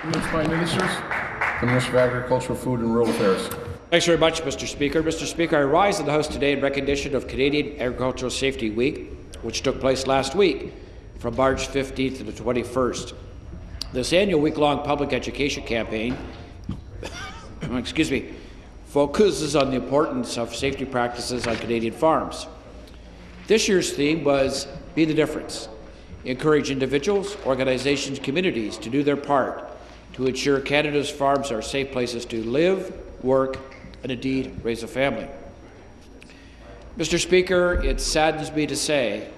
Comments by ministers. The Minister of Agriculture, Food and Rural Affairs. Thanks very much, Mr. Speaker. Mr. Speaker, I rise in the House today in recognition of Canadian Agricultural Safety Week, which took place last week from March 15th to the 21st. This annual week-long public education campaign focuses on the importance of safety practices on Canadian farms. This year's theme was Be the Difference. Encourage individuals, organizations, communities to do their part to ensure Canada's farms are safe places to live, work, and indeed raise a family. Mr. Speaker, it saddens me to say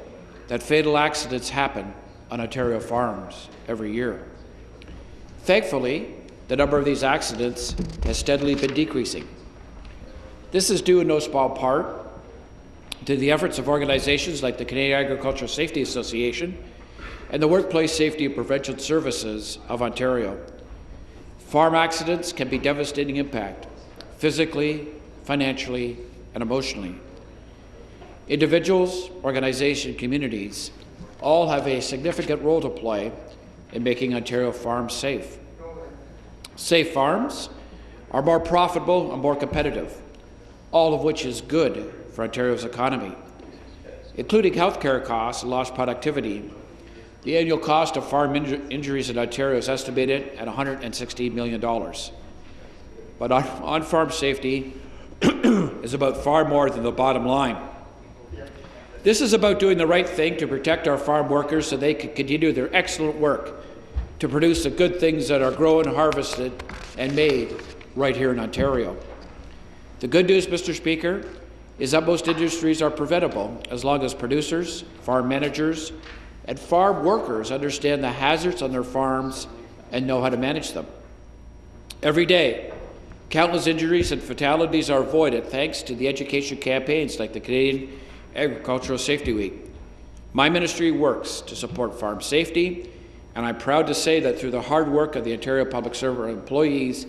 that fatal accidents happen on Ontario farms every year. Thankfully, the number of these accidents has steadily been decreasing. This is due in no small part to the efforts of organizations like the Canadian Agricultural Safety Association and the Workplace Safety and Prevention Services of Ontario. Farm accidents can be devastating impact, physically, financially, and emotionally. Individuals, organizations, communities all have a significant role to play in making Ontario farms safe. Safe farms are more profitable and more competitive, all of which is good for Ontario's economy. Including healthcare costs and lost productivity, the annual cost of farm injuries in Ontario is estimated at $116 million. But on-farm safety is about far more than the bottom line. This is about doing the right thing to protect our farm workers so they can continue their excellent work to produce the good things that are grown, harvested, and made right here in Ontario. The good news, Mr. Speaker, is that most industries are preventable as long as producers, farm managers, and farm workers understand the hazards on their farms and know how to manage them. Every day, countless injuries and fatalities are avoided thanks to the education campaigns like the Canadian Agricultural Safety Week. My ministry works to support farm safety, and I'm proud to say that through the hard work of the Ontario Public Service employees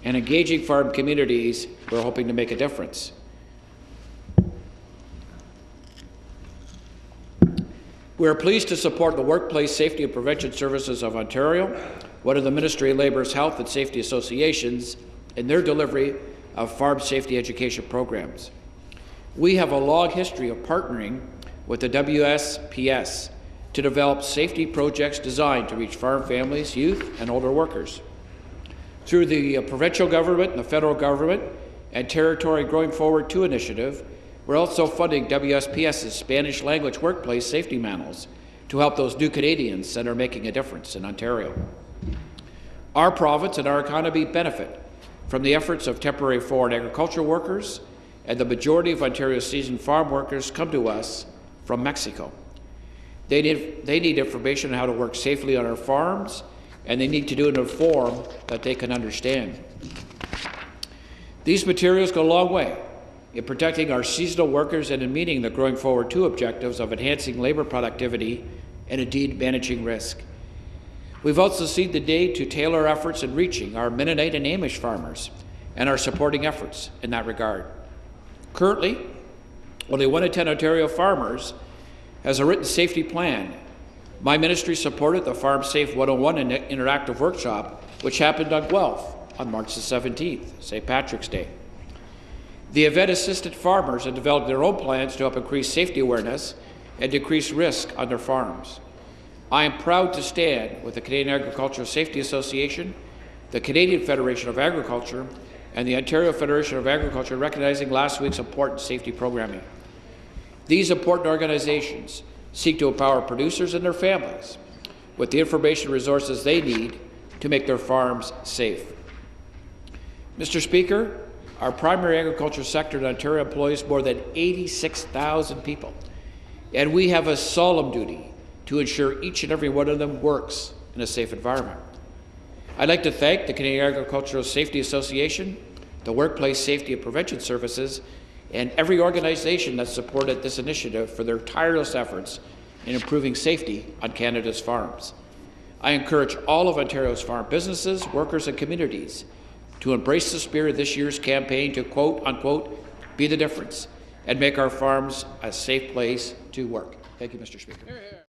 and engaging farm communities, we're hoping to make a difference. We are pleased to support the Workplace Safety and Prevention Services of Ontario, one of the Ministry of Labour's health and safety associations, in their delivery of farm safety education programs. We have a long history of partnering with the WSPS to develop safety projects designed to reach farm families, youth, and older workers. Through the provincial government and the federal government and Territory Growing Forward 2 initiative, we're also funding WSPS's Spanish language workplace safety manuals to help those new Canadians that are making a difference in Ontario. Our province and our economy benefit from the efforts of temporary foreign agricultural workers, and the majority of Ontario's seasoned farm workers come to us from Mexico. They need information on how to work safely on our farms, and they need to do it in a form that they can understand. These materials go a long way in protecting our seasonal workers and in meeting the Growing Forward 2 objectives of enhancing labour productivity and indeed managing risk. We've also seen the day to tailor efforts in reaching our Mennonite and Amish farmers and are supporting efforts in that regard. Currently, only 1 in 10 Ontario farmers has a written safety plan. My ministry supported the Farm Safe 101 interactive workshop, which happened on Guelph on March the 17th, St. Patrick's Day. The event assisted farmers in developing their own plans to help increase safety awareness and decrease risk on their farms. I am proud to stand with the Canadian Agricultural Safety Association, the Canadian Federation of Agriculture, and the Ontario Federation of Agriculture recognizing last week's important safety programming. These important organizations seek to empower producers and their families with the information and resources they need to make their farms safe. Mr. Speaker, our primary agriculture sector in Ontario employs more than 86,000 people, and we have a solemn duty to ensure each and every one of them works in a safe environment. I'd like to thank the Canadian Agricultural Safety Association, the Workplace Safety and Prevention Services, and every organization that supported this initiative for their tireless efforts in improving safety on Canada's farms. I encourage all of Ontario's farm businesses, workers, and communities to embrace the spirit of this year's campaign to quote unquote be the difference and make our farms a safe place to work. Thank you, Mr. Speaker.